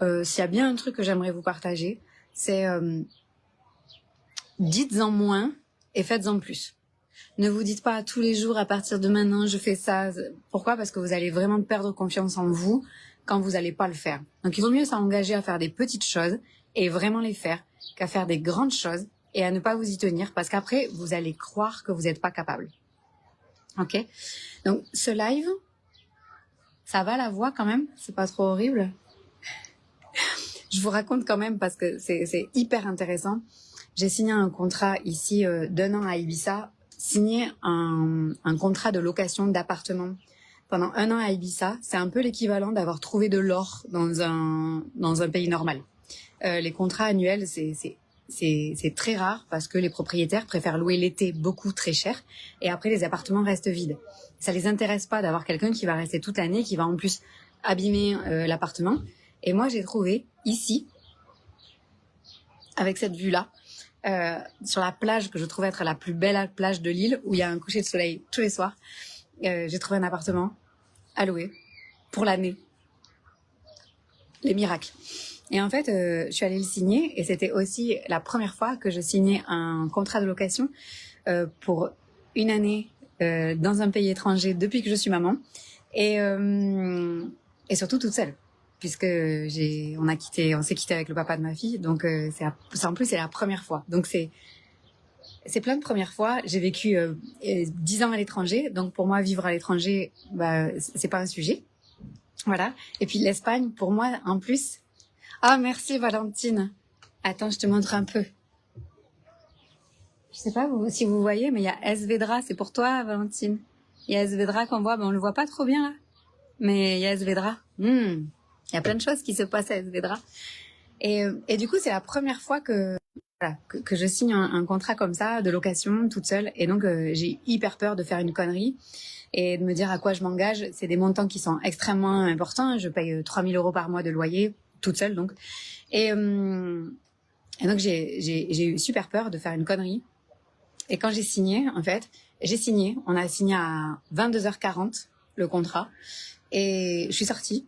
s'il y a bien un truc que j'aimerais vous partager, c'est dites-en moins et faites-en plus. Ne vous dites pas tous les jours à partir de maintenant je fais ça. Pourquoi? Parce que vous allez vraiment perdre confiance en vous quand vous n'allez pas le faire. Donc il vaut mieux s'engager à faire des petites choses et vraiment les faire qu'à faire des grandes choses et à ne pas vous y tenir parce qu'après vous allez croire que vous n'êtes pas capable. Ok? Donc ce live, ça va la voix quand même? C'est pas trop horrible? Je vous raconte quand même parce que c'est hyper intéressant. J'ai signé un contrat ici d'1 an à Ibiza, signé un contrat de location d'appartement pendant 1 an à Ibiza. C'est un peu l'équivalent d'avoir trouvé de l'or dans un pays normal. Les contrats annuels, c'est très rare parce que les propriétaires préfèrent louer l'été beaucoup très cher et après les appartements restent vides. Ça les intéresse pas d'avoir quelqu'un qui va rester toute l'année, qui va en plus abîmer l'appartement. Et moi, j'ai trouvé ici, avec cette vue-là, sur la plage que je trouve être la plus belle plage de l'île, où il y a un coucher de soleil tous les soirs, j'ai trouvé un appartement à louer pour l'année. Les miracles. Et en fait, je suis allée le signer et c'était aussi la première fois que je signais un contrat de location pour 1 année dans un pays étranger depuis que je suis maman et surtout toute seule. Puisque on s'est quitté avec le papa de ma fille, donc en plus c'est la première fois. Donc c'est plein de premières fois. J'ai vécu 10 ans à l'étranger, donc pour moi vivre à l'étranger, c'est pas un sujet. Voilà. Et puis l'Espagne, pour moi en plus. Ah merci Valentine. Attends, je te montre un peu. Je sais pas si vous voyez, mais il y a Esvedra, c'est pour toi Valentine. Il y a Esvedra qu'on voit, on le voit pas trop bien là, mais il y a Esvedra. Il y a plein de choses qui se passent à Esvedra. Et du coup, c'est la première fois que je signe un contrat comme ça, de location, toute seule. Et donc, j'ai hyper peur de faire une connerie et de me dire à quoi je m'engage. C'est des montants qui sont extrêmement importants. Je paye 3 000 € par mois de loyer, toute seule donc. Et donc, j'ai eu super peur de faire une connerie. Et quand j'ai signé, en fait, on a signé à 22h40 le contrat. Et je suis sortie.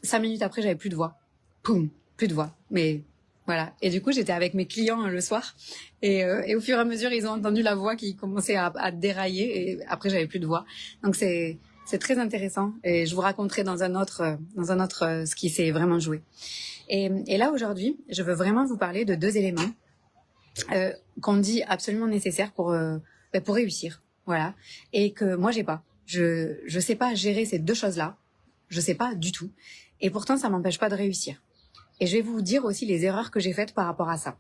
5 minutes après, j'avais plus de voix. Poum, plus de voix. Mais voilà. Et du coup, j'étais avec mes clients le soir. Et au fur et à mesure, ils ont entendu la voix qui commençait à dérailler. Et après, j'avais plus de voix. Donc, c'est très intéressant. Et je vous raconterai dans un autre ce qui s'est vraiment joué. Et là, aujourd'hui, je veux vraiment vous parler de 2 éléments qu'on dit absolument nécessaires pour réussir. Voilà. Et que moi, j'ai pas. Je sais pas gérer ces 2 choses-là. Je sais pas du tout. Et pourtant, ça m'empêche pas de réussir. Et je vais vous dire aussi les erreurs que j'ai faites par rapport à ça.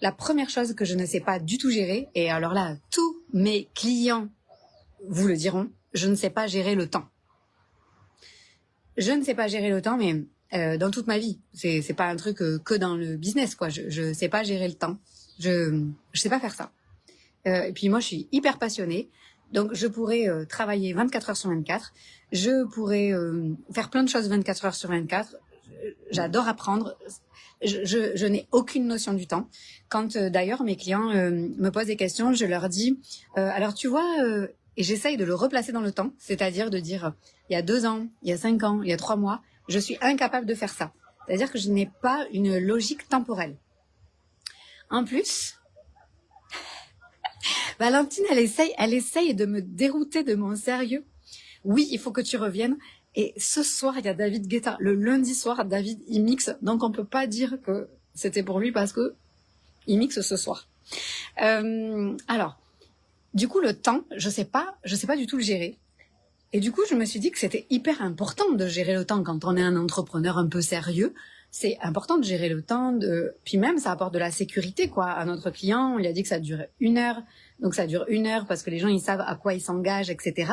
La première chose que je ne sais pas du tout gérer, et alors là, tous mes clients vous le diront, je ne sais pas gérer le temps. Je ne sais pas gérer le temps, mais dans toute ma vie. C'est pas un truc que dans le business, quoi. Je sais pas gérer le temps. Je sais pas faire ça. Et puis moi, je suis hyper passionnée. Donc, je pourrais travailler 24 heures sur 24. Je pourrais faire plein de choses 24 heures sur 24. J'adore apprendre. Je n'ai aucune notion du temps. Quand d'ailleurs mes clients me posent des questions, je leur dis alors tu vois, et j'essaye de le replacer dans le temps, c'est-à-dire de dire il y a 2 ans, il y a 5 ans, il y a 3 mois, je suis incapable de faire ça. C'est-à-dire que je n'ai pas une logique temporelle. En plus, Valentine, elle essaye de me dérouter de mon sérieux. Oui, il faut que tu reviennes. Et ce soir, il y a David Guetta. Le lundi soir, David, il mixe. Donc, on peut pas dire que c'était pour lui parce que il mixe ce soir. Alors, du coup, le temps, je sais pas du tout le gérer. Et du coup, je me suis dit que c'était hyper important de gérer le temps quand on est un entrepreneur un peu sérieux. C'est important de gérer le temps. Puis même, ça apporte de la sécurité, quoi, à notre client. On lui a dit que ça dure 1 heure. Donc, ça dure 1 heure parce que les gens, ils savent à quoi ils s'engagent, etc.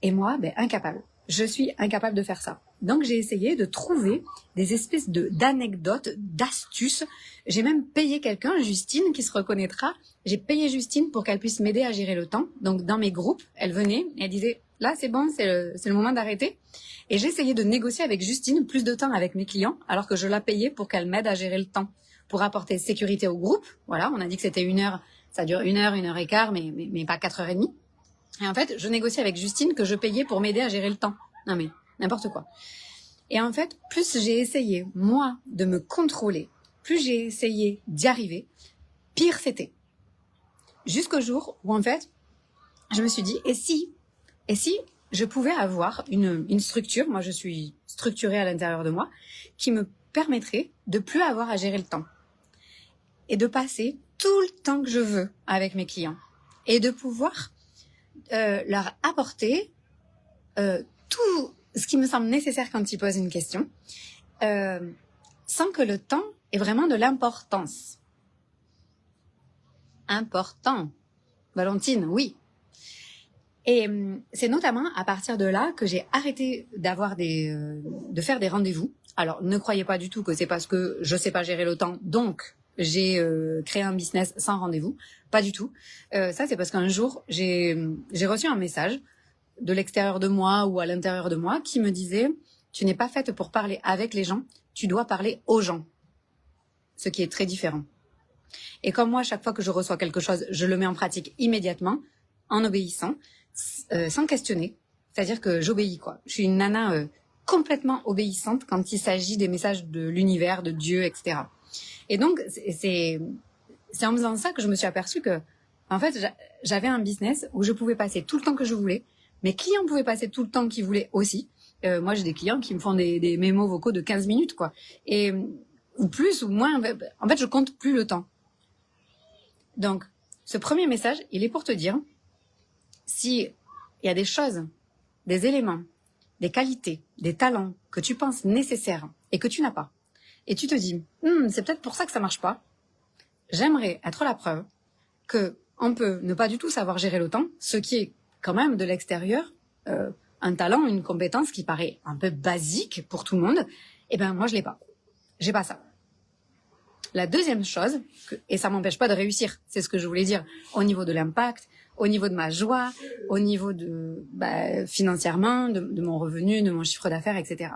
Et moi, incapable. Je suis incapable de faire ça. Donc, j'ai essayé de trouver des espèces d'anecdotes, d'astuces. J'ai même payé quelqu'un, Justine, qui se reconnaîtra. J'ai payé Justine pour qu'elle puisse m'aider à gérer le temps. Donc, dans mes groupes, elle venait et elle disait, là, c'est bon, c'est le moment d'arrêter. Et j'ai essayé de négocier avec Justine plus de temps avec mes clients, alors que je la payais pour qu'elle m'aide à gérer le temps, pour apporter sécurité au groupe. Voilà, on a dit que c'était 1 heure, ça dure 1 heure, 1 heure et quart, mais pas 4h30. Et en fait, je négociais avec Justine que je payais pour m'aider à gérer le temps. Non mais, n'importe quoi. Et en fait, plus j'ai essayé, moi, de me contrôler, plus j'ai essayé d'y arriver, pire c'était. Jusqu'au jour où, en fait, je me suis dit, et si je pouvais avoir une structure, moi je suis structurée à l'intérieur de moi, qui me permettrait de plus avoir à gérer le temps et de passer tout le temps que je veux avec mes clients et de pouvoir leur apporter tout ce qui me semble nécessaire quand ils posent une question, sans que le temps ait vraiment de l'importance. Important. Valentine, oui. Et c'est notamment à partir de là que j'ai arrêté de faire des rendez-vous. Alors, ne croyez pas du tout que c'est parce que je sais pas gérer le temps, donc j'ai créé un business sans rendez-vous. Pas du tout. Ça, c'est parce qu'un jour, j'ai reçu un message de l'extérieur de moi ou à l'intérieur de moi qui me disait « Tu n'es pas faite pour parler avec les gens, tu dois parler aux gens. » Ce qui est très différent. Et comme moi, chaque fois que je reçois quelque chose, je le mets en pratique immédiatement, en obéissant, sans questionner. C'est-à-dire que j'obéis, quoi. Je suis une nana complètement obéissante quand il s'agit des messages de l'univers, de Dieu, etc. Et donc, c'est en faisant ça que je me suis aperçue que, en fait, j'avais un business où je pouvais passer tout le temps que je voulais. Mes clients pouvaient passer tout le temps qu'ils voulaient aussi. Moi, j'ai des clients qui me font des mémos vocaux de 15 minutes, quoi. Et, ou plus, ou moins. En fait, je compte plus le temps. Donc, ce premier message, il est pour te dire, si il y a des choses, des éléments, des qualités, des talents que tu penses nécessaires et que tu n'as pas, et tu te dis, c'est peut-être pour ça que ça marche pas, j'aimerais être la preuve que on peut ne pas du tout savoir gérer le temps, ce qui est quand même de l'extérieur, un talent, une compétence qui paraît un peu basique pour tout le monde, eh ben moi je l'ai pas. J'ai pas ça. La deuxième chose, et ça m'empêche pas de réussir, c'est ce que je voulais dire, au niveau de l'impact, au niveau de ma joie, au niveau de financièrement, de mon revenu, de mon chiffre d'affaires, etc.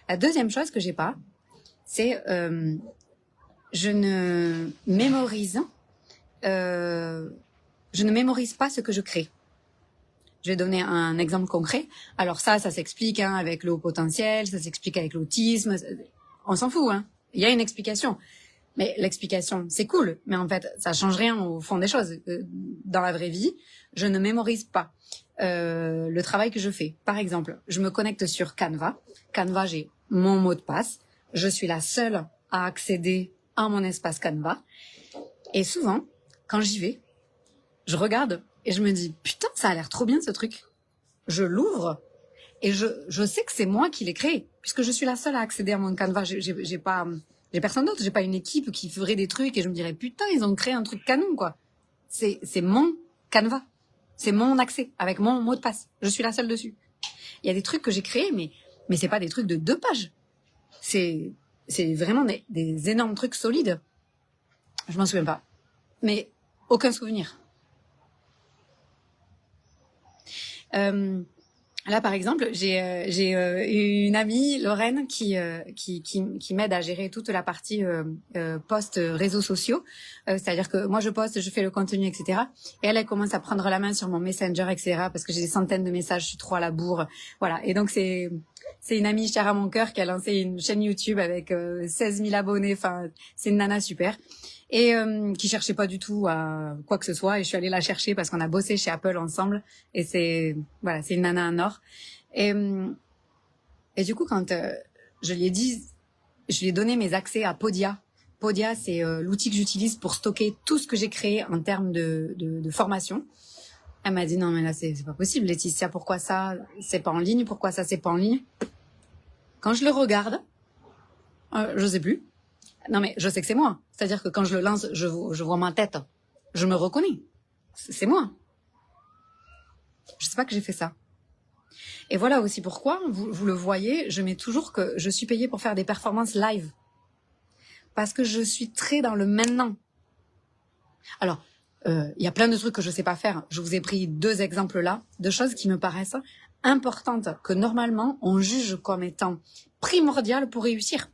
La deuxième chose que j'ai pas, c'est je ne mémorise pas ce que je crée. Je vais donner un exemple concret. Alors ça s'explique avec le haut potentiel, ça s'explique avec l'autisme. On s'en fout, hein. Il y a une explication. Mais l'explication, c'est cool. Mais en fait, ça change rien au fond des choses. Dans la vraie vie, je ne mémorise pas le travail que je fais. Par exemple, je me connecte sur Canva. Canva, j'ai mon mot de passe. Je suis la seule à accéder à mon espace Canva. Et souvent, quand j'y vais, je regarde et je me dis « Putain, ça a l'air trop bien ce truc ». Je l'ouvre et je sais que c'est moi qui l'ai créé, puisque je suis la seule à accéder à mon Canva. J'ai personne d'autre, j'ai pas une équipe qui ferait des trucs et je me dirais « Putain, ils ont créé un truc canon, quoi ». C'est mon Canva, c'est mon accès avec mon mot de passe. Je suis la seule dessus. Il y a des trucs que j'ai créés, mais c'est pas des trucs de 2 pages. C'est vraiment des énormes trucs solides. Je m'en souviens pas. Mais aucun souvenir. Là, par exemple, j'ai une amie, Lorraine, qui m'aide à gérer toute la partie post réseaux sociaux. C'est-à-dire que moi, je poste, je fais le contenu, etc. Et elle commence à prendre la main sur mon Messenger, etc. Parce que j'ai des centaines de messages, je suis trop à la bourre. Voilà. Et donc, c'est une amie chère à mon cœur qui a lancé une chaîne YouTube avec 16 000 abonnés. Enfin, c'est une nana super. Et qui cherchait pas du tout à quoi que ce soit, et je suis allée la chercher parce qu'on a bossé chez Apple ensemble, et c'est une nana en or. Et du coup, quand je lui ai donné mes accès à Podia. Podia, c'est l'outil que j'utilise pour stocker tout ce que j'ai créé en termes de formation. Elle m'a dit non mais là c'est pas possible, Laetitia, pourquoi ça c'est pas en ligne, pourquoi ça c'est pas en ligne. Quand je le regarde, je sais plus. Non, mais je sais que c'est moi. C'est-à-dire que quand je le lance, je vois ma tête. Je me reconnais. C'est moi. Je sais pas que j'ai fait ça. Et voilà aussi pourquoi, vous le voyez, je mets toujours que je suis payée pour faire des performances live. Parce que je suis très dans le maintenant. Alors, il y a plein de trucs que je sais pas faire. Je vous ai pris 2 exemples là, de choses qui me paraissent importantes, que normalement, on juge comme étant primordiales pour réussir.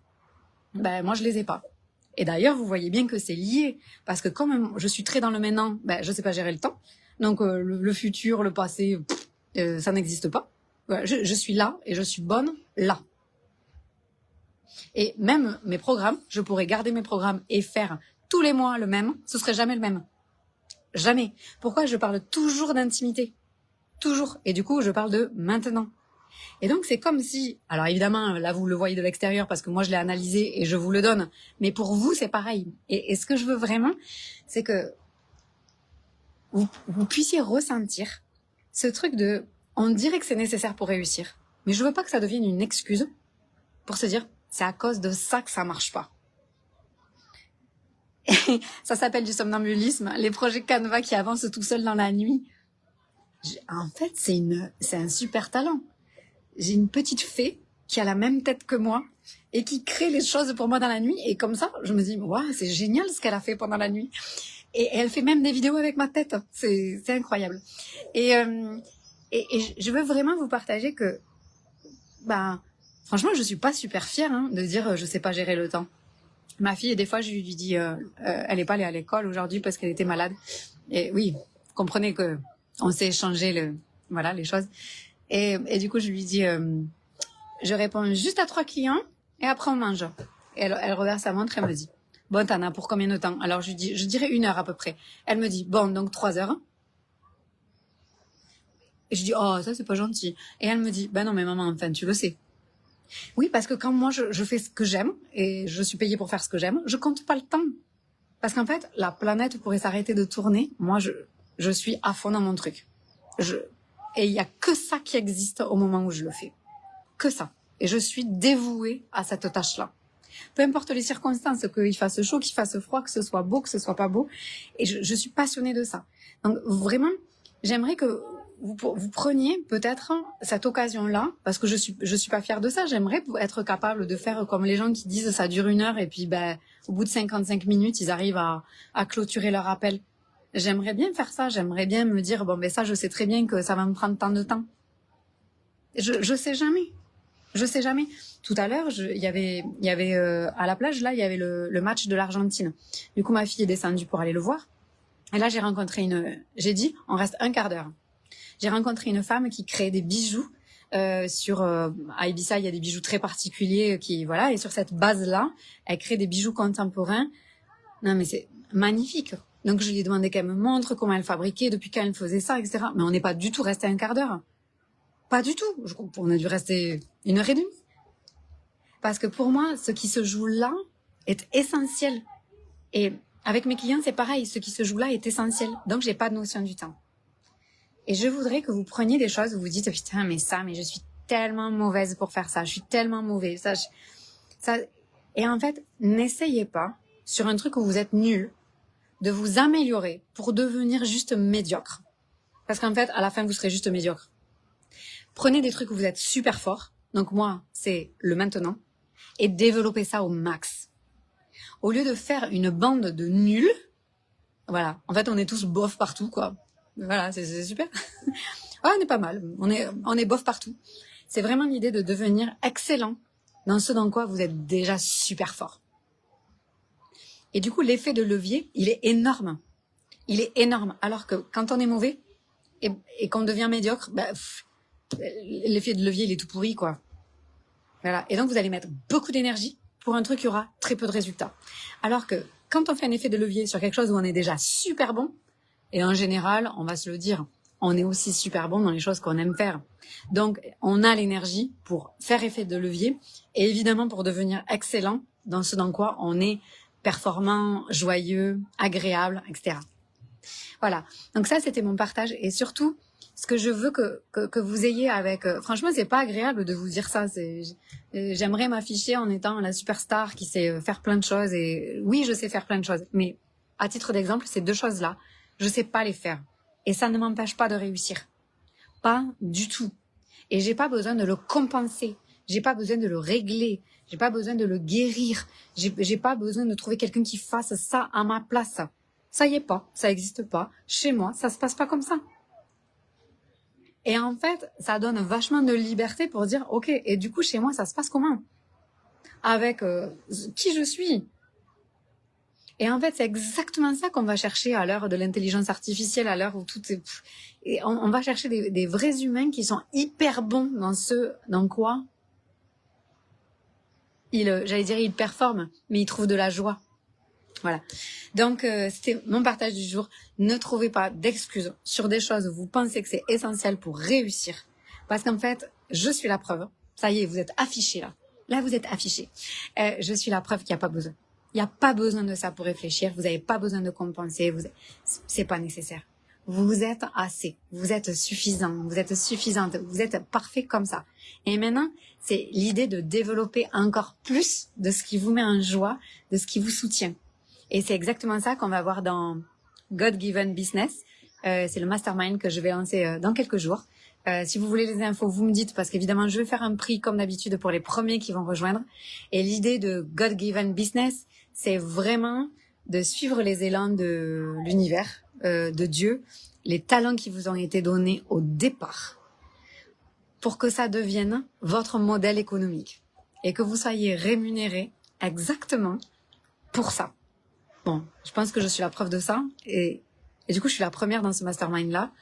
Ben, moi, je les ai pas. Et d'ailleurs, vous voyez bien que c'est lié. Parce que comme je suis très dans le maintenant, ben, je sais pas gérer le temps. Donc, le futur, le passé, ça n'existe pas. Voilà, je suis là et je suis bonne là. Et même mes programmes, je pourrais garder mes programmes et faire tous les mois le même, ce serait jamais le même. Jamais. Pourquoi je parle toujours d'intimité? Toujours. Et du coup, je parle de maintenant. Et donc, c'est comme si, alors évidemment, là, vous le voyez de l'extérieur parce que moi, je l'ai analysé et je vous le donne. Mais pour vous, c'est pareil. Et ce que je veux vraiment, c'est que vous puissiez ressentir ce truc de, on dirait que c'est nécessaire pour réussir. Mais je veux pas que ça devienne une excuse pour se dire, c'est à cause de ça que ça marche pas. Et ça s'appelle du somnambulisme, les projets Canva qui avancent tout seuls dans la nuit. En fait, c'est un super talent. J'ai une petite fée qui a la même tête que moi et qui crée les choses pour moi dans la nuit. Et comme ça, je me dis, waouh, c'est génial ce qu'elle a fait pendant la nuit. Et elle fait même des vidéos avec ma tête. C'est incroyable. Et je veux vraiment vous partager que, franchement, je suis pas super fière de dire je sais pas gérer le temps. Ma fille, des fois, je lui dis, elle est pas allée à l'école aujourd'hui parce qu'elle était malade. Et oui, vous comprenez que on s'est échangé les choses. Et du coup, je lui dis, je réponds juste à 3 clients et après on mange. Et elle regarde sa montre et elle me dit, bon, t'en as pour combien de temps? Alors je lui dis, je dirais 1 heure à peu près. Elle me dit, bon, donc 3 heures. Et je dis, oh, ça c'est pas gentil. Et elle me dit, ben non mais maman, enfin tu le sais. Oui, parce que quand moi je fais ce que j'aime et je suis payée pour faire ce que j'aime, je compte pas le temps. Parce qu'en fait, la planète pourrait s'arrêter de tourner. Moi, je suis à fond dans mon truc. Et il y a que ça qui existe au moment où je le fais. Que ça. Et je suis dévouée à cette tâche-là. Peu importe les circonstances, qu'il fasse chaud, qu'il fasse froid, que ce soit beau, que ce soit pas beau. Et je suis passionnée de ça. Donc vraiment, j'aimerais que vous preniez peut-être cette occasion-là, parce que je suis pas fière de ça. J'aimerais être capable de faire comme les gens qui disent ça dure 1 heure et puis au bout de 55 minutes, ils arrivent à clôturer leur appel. J'aimerais bien faire ça. J'aimerais bien me dire ça, je sais très bien que ça va me prendre tant de temps. Je sais jamais. Je sais jamais. Tout à l'heure, il y avait à la plage là, il y avait le match de l'Argentine. Du coup, ma fille est descendue pour aller le voir. Et là, j'ai dit, on reste 1/4 d'heure. J'ai rencontré une femme qui crée des bijoux à Ibiza, il y a des bijoux très particuliers et sur cette base-là, elle crée des bijoux contemporains. Non, mais c'est magnifique. Donc, je lui ai demandé qu'elle me montre comment elle fabriquait, depuis quand elle faisait ça, etc. Mais on n'est pas du tout resté 1/4 d'heure. Pas du tout. On a dû rester 1 heure et demie. Parce que pour moi, ce qui se joue là est essentiel. Et avec mes clients, c'est pareil. Ce qui se joue là est essentiel. Donc, j'ai pas de notion du temps. Et je voudrais que vous preniez des choses où vous dites, putain, mais je suis tellement mauvaise pour faire ça. Je suis tellement mauvaise. Et en fait, n'essayez pas, sur un truc où vous êtes nul, de vous améliorer pour devenir juste médiocre. Parce qu'en fait, à la fin, vous serez juste médiocre. Prenez des trucs où vous êtes super fort. Donc moi, c'est le maintenant. Et développez ça au max. Au lieu de faire une bande de nuls, voilà. En fait, on est tous bof partout, quoi. Voilà, c'est super. Ouais, on est pas mal. On est bof partout. C'est vraiment l'idée de devenir excellent dans ce dans quoi vous êtes déjà super fort. Et du coup, l'effet de levier, il est énorme. Il est énorme. Alors que quand on est mauvais et qu'on devient médiocre, l'effet de levier, il est tout pourri, quoi. Voilà. Et donc, vous allez mettre beaucoup d'énergie pour un truc qui aura très peu de résultats. Alors que quand on fait un effet de levier sur quelque chose où on est déjà super bon, et en général, on va se le dire, on est aussi super bon dans les choses qu'on aime faire. Donc, on a l'énergie pour faire effet de levier et évidemment pour devenir excellent dans ce dans quoi on est performant, joyeux, agréable, etc. Voilà. Donc ça, c'était mon partage. Et surtout, ce que je veux que vous ayez avec... franchement, c'est pas agréable de vous dire ça. J'aimerais m'afficher en étant la superstar qui sait faire plein de choses. Et oui, je sais faire plein de choses. Mais à titre d'exemple, ces 2 choses-là, je sais pas les faire. Et ça ne m'empêche pas de réussir. Pas du tout. Et j'ai pas besoin de le compenser. J'ai pas besoin de le régler. J'ai pas besoin de le guérir. J'ai pas besoin de trouver quelqu'un qui fasse ça à ma place. Ça y est pas. Ça existe pas. Chez moi, ça se passe pas comme ça. Et en fait, ça donne vachement de liberté pour dire, ok, et du coup, chez moi, ça se passe comment? Avec qui je suis. Et en fait, c'est exactement ça qu'on va chercher à l'heure de l'intelligence artificielle, à l'heure où tout est... Et on va chercher des vrais humains qui sont hyper bons dans ce dans quoi j'allais dire, il performe, mais il trouve de la joie. Voilà. Donc, c'était mon partage du jour. Ne trouvez pas d'excuses sur des choses où vous pensez que c'est essentiel pour réussir. Parce qu'en fait, je suis la preuve. Ça y est, vous êtes affichés là. Là, vous êtes affichés. Je suis la preuve qu'il n'y a pas besoin. Il n'y a pas besoin de ça pour réfléchir. Vous n'avez pas besoin de compenser. C'est pas nécessaire. Vous êtes assez. Vous êtes suffisant. Vous êtes suffisante. Vous êtes parfait comme ça. Et maintenant, c'est l'idée de développer encore plus de ce qui vous met en joie, de ce qui vous soutient. Et c'est exactement ça qu'on va voir dans God Given Business. C'est le mastermind que je vais lancer dans quelques jours. Si vous voulez les infos, vous me dites, parce qu'évidemment, je vais faire un prix comme d'habitude pour les premiers qui vont rejoindre. Et l'idée de God Given Business, c'est vraiment de suivre les élans de l'univers, de Dieu, les talents qui vous ont été donnés au départ, pour que ça devienne votre modèle économique et que vous soyez rémunéré exactement pour ça. Bon, je pense que je suis la preuve de ça et du coup, je suis la première dans ce mastermind-là.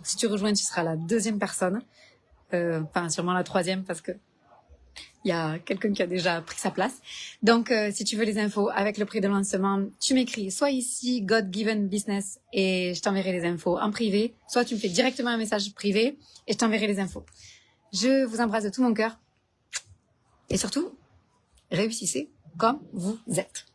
Si tu rejoins, tu seras la deuxième personne. Enfin, sûrement la troisième parce que il y a quelqu'un qui a déjà pris sa place. Donc, si tu veux les infos avec le prix de lancement, tu m'écris soit ici, God Given Business, et je t'enverrai les infos en privé, soit tu me fais directement un message privé et je t'enverrai les infos. Je vous embrasse de tout mon cœur. Et surtout, réussissez comme vous êtes.